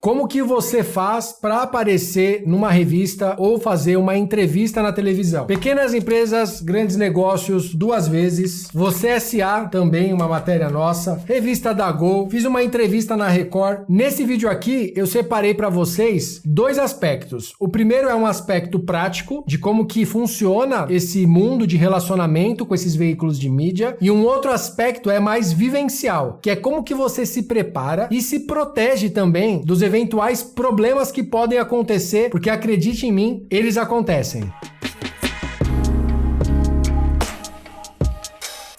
Como que você faz para aparecer numa revista ou fazer uma entrevista na televisão? Pequenas empresas, grandes negócios, 2 vezes. Você S.A. também, uma matéria nossa. Revista da Gol. Fiz uma entrevista na Record. Nesse vídeo aqui, eu separei para vocês 2 aspectos. O primeiro é um aspecto prático, de como que funciona esse mundo de relacionamento com esses veículos de mídia. E um outro aspecto é mais vivencial, que é como que você se prepara e se protege também dos eventuais problemas que podem acontecer, porque acredite em mim, eles acontecem.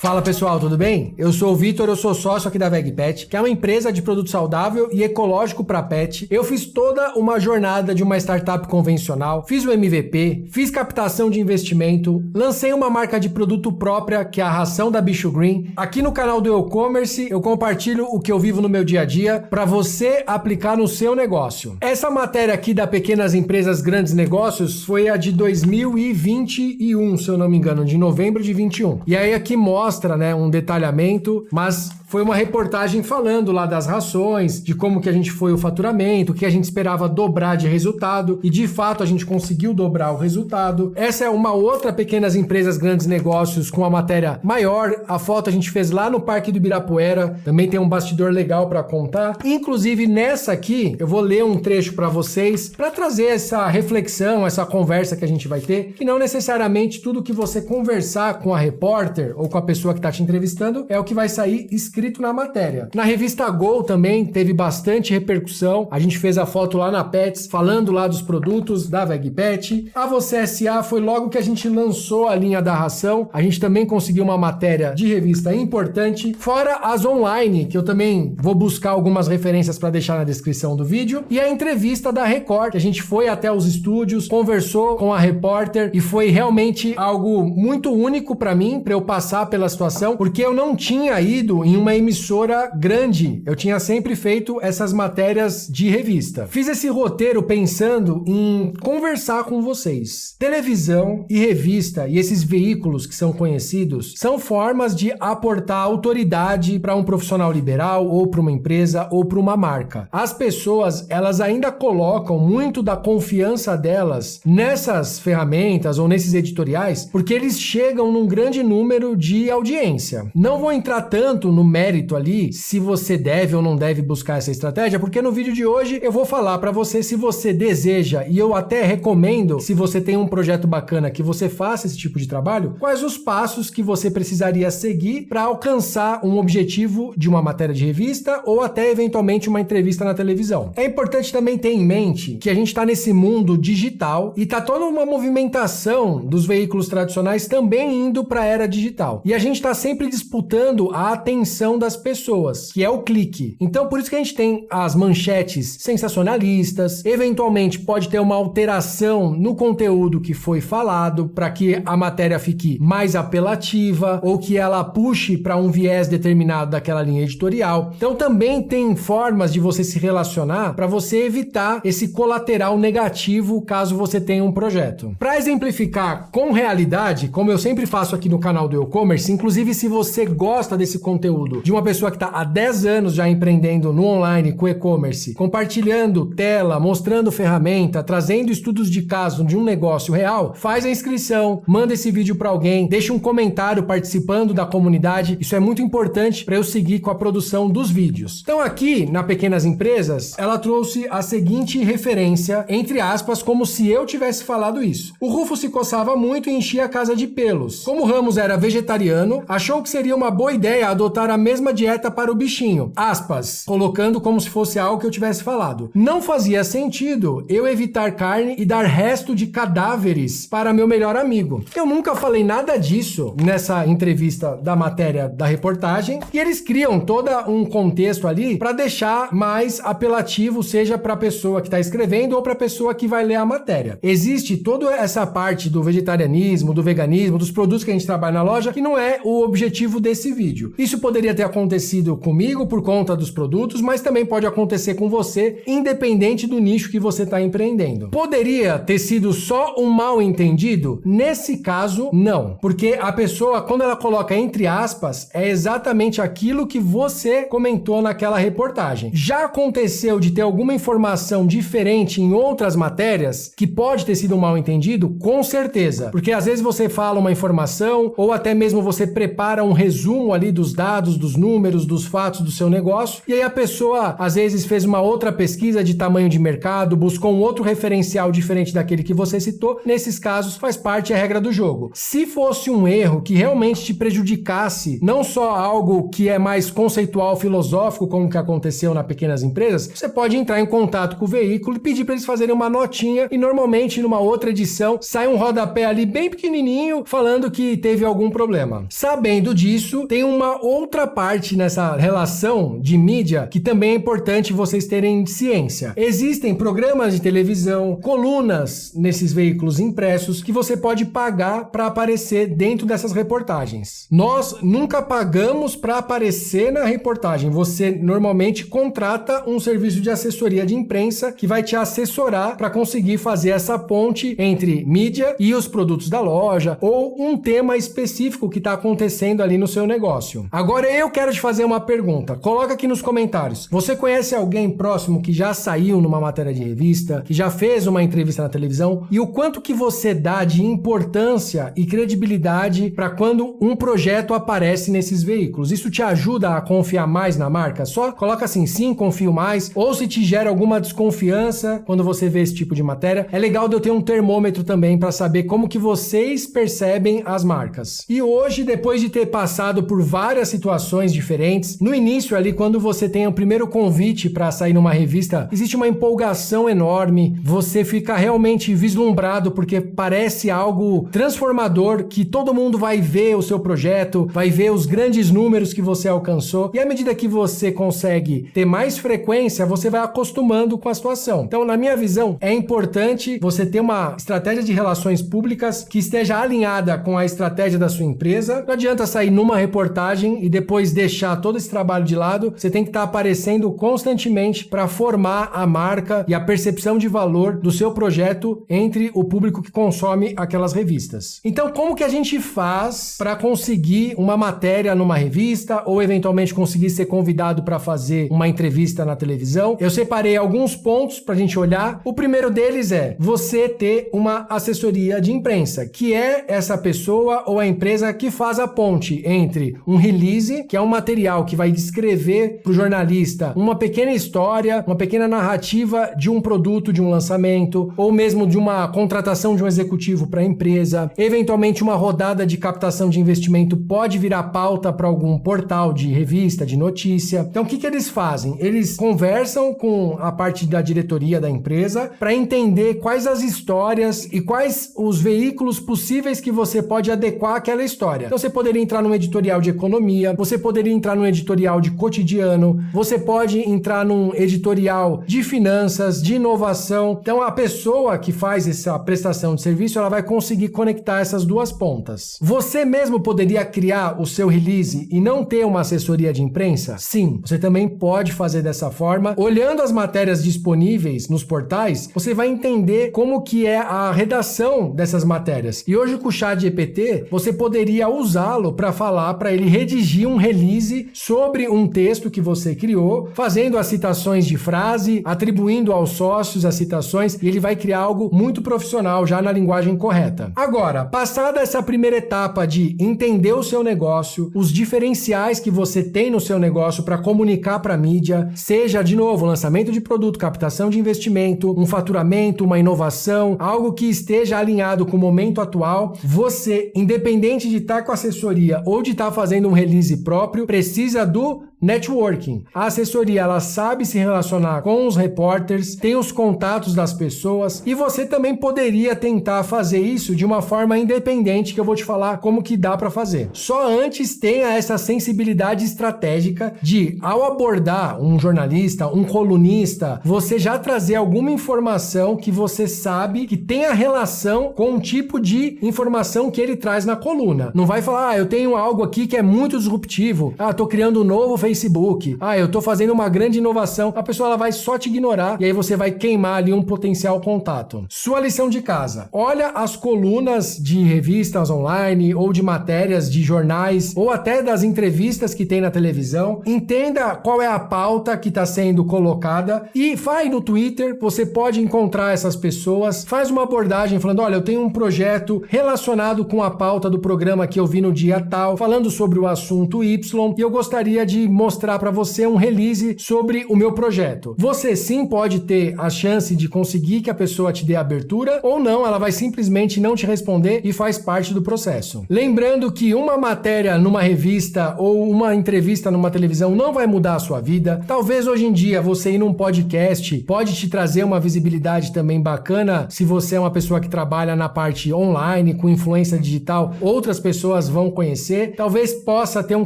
Fala pessoal, tudo bem? Eu sou o Vitor, eu sou sócio aqui da VegPet, que é uma empresa de produto saudável e ecológico para pet. Eu fiz toda uma jornada de uma startup convencional, fiz o MVP, fiz captação de investimento, lancei uma marca de produto própria, que é a ração da Bicho Green. Aqui no canal do e-commerce eu compartilho o que eu vivo no meu dia a dia para você aplicar no seu negócio. Essa matéria aqui da Pequenas Empresas, Grandes Negócios foi a de 2021, se eu não me engano, de novembro de 21. E aí aqui mostra, né, um detalhamento, mas foi uma reportagem falando lá das rações, de como que a gente foi o faturamento, que a gente esperava dobrar de resultado e de fato a gente conseguiu dobrar o resultado. Essa é uma outra Pequenas Empresas, Grandes Negócios com a matéria maior. A foto a gente fez lá no Parque do Ibirapuera, também tem um bastidor legal para contar. Inclusive nessa aqui, eu vou ler um trecho para vocês, para trazer essa reflexão, essa conversa que a gente vai ter, que não necessariamente tudo que você conversar com a repórter ou com a pessoa que está te entrevistando é o que vai sair escrito na matéria. Na revista Gol também teve bastante repercussão. A gente fez a foto lá na Pets, falando lá dos produtos da VegPet. A Você S.A. foi logo que a gente lançou a linha da ração. A gente também conseguiu uma matéria de revista importante. Fora as online, que eu também vou buscar algumas referências para deixar na descrição do vídeo. E a entrevista da Record, que a gente foi até os estúdios, conversou com a repórter e foi realmente algo muito único para mim, para eu passar pela situação, porque eu não tinha ido em uma emissora grande, eu tinha sempre feito essas matérias de revista. Fiz esse roteiro pensando em conversar com vocês. Televisão e revista e esses veículos que são conhecidos são formas de aportar autoridade para um profissional liberal ou para uma empresa ou para uma marca. As pessoas, elas ainda colocam muito da confiança delas nessas ferramentas ou nesses editoriais, porque eles chegam num grande número de audiência. Não vou entrar tanto no mérito ali se você deve ou não deve buscar essa estratégia, porque no vídeo de hoje eu vou falar para você se você deseja, e eu até recomendo, se você tem um projeto bacana que você faça esse tipo de trabalho, quais os passos que você precisaria seguir para alcançar um objetivo de uma matéria de revista ou até eventualmente uma entrevista na televisão. É importante também ter em mente que a gente está nesse mundo digital e tá toda uma movimentação dos veículos tradicionais também indo para a era digital. E a gente está sempre disputando a atenção das pessoas, que é o clique. Então, por isso que a gente tem as manchetes sensacionalistas, eventualmente pode ter uma alteração no conteúdo que foi falado para que a matéria fique mais apelativa ou que ela puxe para um viés determinado daquela linha editorial. Então, também tem formas de você se relacionar para você evitar esse colateral negativo caso você tenha um projeto. Para exemplificar com realidade, como eu sempre faço aqui no canal do e-commerce, inclusive se você gosta desse conteúdo de uma pessoa que está há 10 anos já empreendendo no online com e-commerce, compartilhando tela, mostrando ferramenta, trazendo estudos de caso de um negócio real, faz a inscrição, manda esse vídeo para alguém, deixa um comentário participando da comunidade. Isso é muito importante para eu seguir com a produção dos vídeos. Então aqui na Pequenas Empresas, ela trouxe a seguinte referência, entre aspas, como se eu tivesse falado isso. O Rufo se coçava muito e enchia a casa de pelos. Como o Ramos era vegetariano, achou que seria uma boa ideia adotar a mesma dieta para o bichinho, aspas, colocando como se fosse algo que eu tivesse falado. Não fazia sentido eu evitar carne e dar resto de cadáveres para meu melhor amigo. Eu nunca falei nada disso nessa entrevista da matéria da reportagem, e eles criam todo um contexto ali para deixar mais apelativo, seja para a pessoa que está escrevendo ou para a pessoa que vai ler a matéria. Existe toda essa parte do vegetarianismo, do veganismo, dos produtos que a gente trabalha na loja, que não é o objetivo desse vídeo. Isso poderia poderia ter acontecido comigo por conta dos produtos, mas também pode acontecer com você, independente do nicho que você está empreendendo. Poderia ter sido só um mal entendido? Nesse caso, não. Porque a pessoa, quando ela coloca entre aspas, é exatamente aquilo que você comentou naquela reportagem. Já aconteceu de ter alguma informação diferente em outras matérias que pode ter sido um mal entendido? Com certeza. Porque às vezes você fala uma informação ou até mesmo você prepara um resumo ali dos dados, dos números, dos fatos do seu negócio e aí a pessoa às vezes fez uma outra pesquisa de tamanho de mercado, buscou um outro referencial diferente daquele que você citou. Nesses casos faz parte, é a regra do jogo. Se fosse um erro que realmente te prejudicasse, não só algo que é mais conceitual, filosófico, como que aconteceu na Pequenas Empresas, você pode entrar em contato com o veículo e pedir para eles fazerem uma notinha e normalmente numa outra edição sai um rodapé ali bem pequenininho falando que teve algum problema. Sabendo disso, tem uma outra parte nessa relação de mídia que também é importante vocês terem ciência. Existem programas de televisão, colunas nesses veículos impressos que você pode pagar para aparecer dentro dessas reportagens. Nós nunca pagamos para aparecer na reportagem. Você normalmente contrata um serviço de assessoria de imprensa que vai te assessorar para conseguir fazer essa ponte entre mídia e os produtos da loja ou um tema específico que está acontecendo ali no seu negócio. Agora eu quero te fazer uma pergunta. Coloca aqui nos comentários. Você conhece alguém próximo que já saiu numa matéria de revista, que já fez uma entrevista na televisão e o quanto que você dá de importância e credibilidade para quando um projeto aparece nesses veículos? Isso te ajuda a confiar mais na marca? Só coloca assim, sim, confio mais, ou se te gera alguma desconfiança quando você vê esse tipo de matéria. É legal de eu ter um termômetro também para saber como que vocês percebem as marcas. E hoje, depois de ter passado por várias situações diferentes, no início ali, quando você tem o primeiro convite para sair numa revista, existe uma empolgação enorme, você fica realmente vislumbrado porque parece algo transformador, que todo mundo vai ver o seu projeto, vai ver os grandes números que você alcançou, e à medida que você consegue ter mais frequência, você vai acostumando com a situação. Então, na minha visão, é importante você ter uma estratégia de relações públicas que esteja alinhada com a estratégia da sua empresa. Não adianta sair numa reportagem e depois deixar todo esse trabalho de lado. Você tem que estar aparecendo constantemente para formar a marca e a percepção de valor do seu projeto entre o público que consome aquelas revistas. Então, como que a gente faz para conseguir uma matéria numa revista ou eventualmente conseguir ser convidado para fazer uma entrevista na televisão? Eu separei alguns pontos para a gente olhar. O primeiro deles é você ter uma assessoria de imprensa, que é essa pessoa ou a empresa que faz a ponte entre um release, que é um material que vai descrever para o jornalista uma pequena história, uma pequena narrativa de um produto, de um lançamento, ou mesmo de uma contratação de um executivo para a empresa. Eventualmente, uma rodada de captação de investimento pode virar pauta para algum portal de revista, de notícia. Então, o que eles fazem? Eles conversam com a parte da diretoria da empresa para entender quais as histórias e quais os veículos possíveis que você pode adequar àquela história. Então, você poderia entrar num editorial de economia, você poderia entrar num editorial de cotidiano, você pode entrar num editorial de finanças, de inovação. Então, a pessoa que faz essa prestação de serviço, ela vai conseguir conectar essas duas pontas. Você mesmo poderia criar o seu release e não ter uma assessoria de imprensa? Sim, você também pode fazer dessa forma. Olhando as matérias disponíveis nos portais, você vai entender como que é a redação dessas matérias. E hoje com o ChatGPT, você poderia usá-lo para falar para ele redigir um release sobre um texto que você criou, fazendo as citações de frase, atribuindo aos sócios as citações, e ele vai criar algo muito profissional já na linguagem correta. Agora, passada essa primeira etapa de entender o seu negócio, os diferenciais que você tem no seu negócio para comunicar para a mídia, seja, de novo, lançamento de produto, captação de investimento, um faturamento, uma inovação, algo que esteja alinhado com o momento atual, você, independente de estar com assessoria ou de estar fazendo um release próprio, precisa do Networking. A assessoria, ela sabe se relacionar com os repórteres, tem os contatos das pessoas e você também poderia tentar fazer isso de uma forma independente, que eu vou te falar como que dá para fazer. Só antes tenha essa sensibilidade estratégica de, ao abordar um jornalista, um colunista, você já trazer alguma informação que você sabe que tenha relação com o tipo de informação que ele traz na coluna. Não vai falar, eu tenho algo aqui que é muito disruptivo, tô criando um novo Facebook, eu tô fazendo uma grande inovação. A pessoa ela vai só te ignorar e aí você vai queimar ali um potencial contato. Sua lição de casa: olha as colunas de revistas online ou de matérias de jornais ou até das entrevistas que tem na televisão, entenda qual é a pauta que está sendo colocada e vai no Twitter, você pode encontrar essas pessoas, faz uma abordagem falando, olha, eu tenho um projeto relacionado com a pauta do programa que eu vi no dia tal, falando sobre o assunto Y, e eu gostaria de mostrar para você um release sobre o meu projeto. Você sim pode ter a chance de conseguir que a pessoa te dê abertura, ou não, ela vai simplesmente não te responder e faz parte do processo. Lembrando que uma matéria numa revista ou uma entrevista numa televisão não vai mudar a sua vida. Talvez hoje em dia você ir num podcast pode te trazer uma visibilidade também bacana. Se você é uma pessoa que trabalha na parte online, com influência digital, outras pessoas vão conhecer. Talvez possa ter um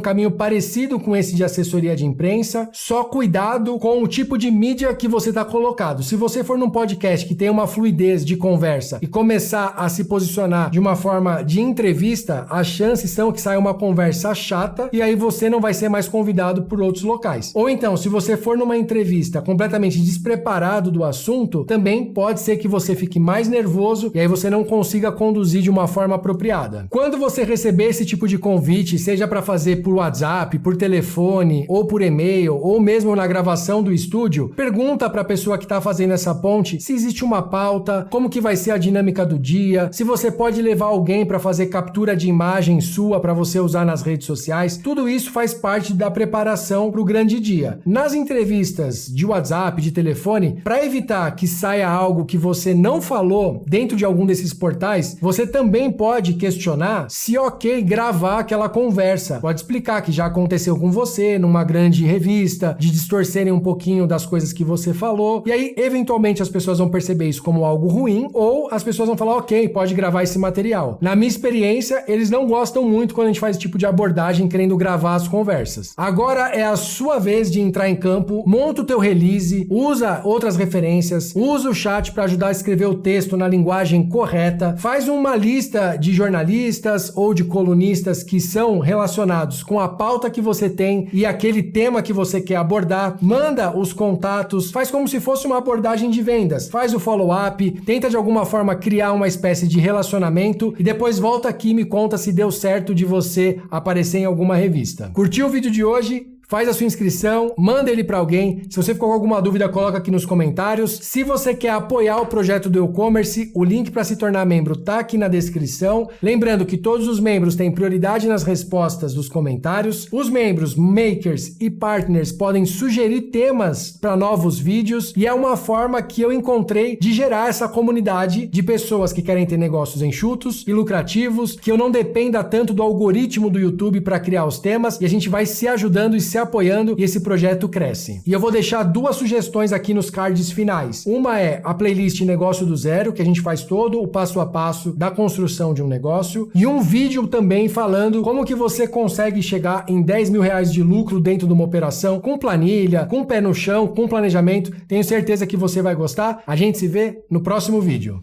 caminho parecido com esse de assessoria de imprensa. Só cuidado com o tipo de mídia que você está colocado. Se você for num podcast que tem uma fluidez de conversa e começar a se posicionar de uma forma de entrevista, as chances são que saia uma conversa chata e aí você não vai ser mais convidado por outros locais. Ou então, se você for numa entrevista completamente despreparado do assunto, também pode ser que você fique mais nervoso e aí você não consiga conduzir de uma forma apropriada. Quando você receber esse tipo de convite, seja para fazer por WhatsApp, por telefone, ou por e-mail, ou mesmo na gravação do estúdio, pergunta para a pessoa que está fazendo essa ponte se existe uma pauta, como que vai ser a dinâmica do dia, se você pode levar alguém para fazer captura de imagem sua para você usar nas redes sociais. Tudo isso faz parte da preparação para o grande dia. Nas entrevistas de WhatsApp, de telefone, para evitar que saia algo que você não falou dentro de algum desses portais, você também pode questionar se é ok gravar aquela conversa. Pode explicar que já aconteceu com você numa grande revista, de distorcerem um pouquinho das coisas que você falou, e aí eventualmente as pessoas vão perceber isso como algo ruim, ou as pessoas vão falar, ok, pode gravar esse material. Na minha experiência, eles não gostam muito quando a gente faz esse tipo de abordagem querendo gravar as conversas. Agora é a sua vez de entrar em campo, monta o teu release, usa outras referências, usa o chat para ajudar a escrever o texto na linguagem correta, faz uma lista de jornalistas ou de colunistas que são relacionados com a pauta que você tem e aquele tema que você quer abordar, manda os contatos, faz como se fosse uma abordagem de vendas, faz o follow-up, tenta de alguma forma criar uma espécie de relacionamento e depois volta aqui e me conta se deu certo de você aparecer em alguma revista. Curtiu o vídeo de hoje? Faz a sua inscrição, manda ele para alguém. Se você ficou com alguma dúvida, coloca aqui nos comentários. Se você quer apoiar o projeto do e-commerce, o link para se tornar membro tá aqui na descrição. Lembrando que todos os membros têm prioridade nas respostas dos comentários. Os membros, makers e partners podem sugerir temas para novos vídeos e é uma forma que eu encontrei de gerar essa comunidade de pessoas que querem ter negócios enxutos e lucrativos, que eu não dependa tanto do algoritmo do YouTube para criar os temas e a gente vai se ajudando e se apoiando e esse projeto cresce. E eu vou deixar duas sugestões aqui nos cards finais. Uma é a playlist Negócio do Zero, que a gente faz todo o passo a passo da construção de um negócio, e um vídeo também falando como que você consegue chegar em 10 mil reais de lucro dentro de uma operação, com planilha, com pé no chão, com planejamento. Tenho certeza que você vai gostar. A gente se vê no próximo vídeo.